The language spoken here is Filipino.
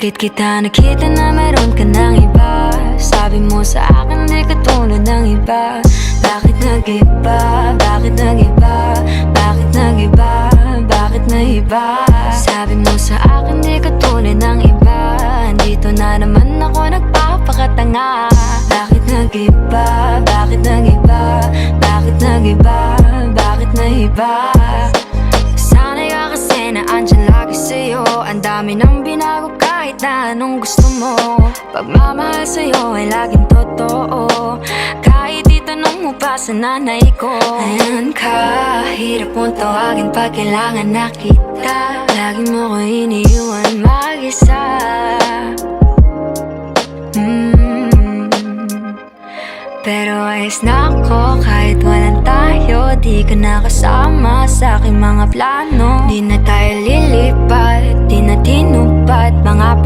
Bakit kita nakita na meron ka ng iba? Sabi mo sa akin di ka tulad ng iba. Bakit nag-iba? Bakit nag-iba? Bakit nag-iba? Bakit nag-iba? Sabi mo sa akin di ka tulad ng iba. Dito na naman ako nagpapakatanga. Bakit nag-iba? Bakit nag-iba? Bakit nag-iba? Bakit nag-iba? Sanay ka kasi na andyan lagi sa'yo. Ang dami nang binago kahit na anong gusto mo. Pagmamahal sa'yo ay laging totoo. Kahit itanong mo pa sa nanay ko. Ayan ka, hirap mong tawagin pag kailangan na kita. Lagi mo ko iniiwan mag-isa. Pero ayos na ako kahit walang tayo. Di ka nakasama sa aking mga plano. Di na tayo lilipat, di na tinupad mga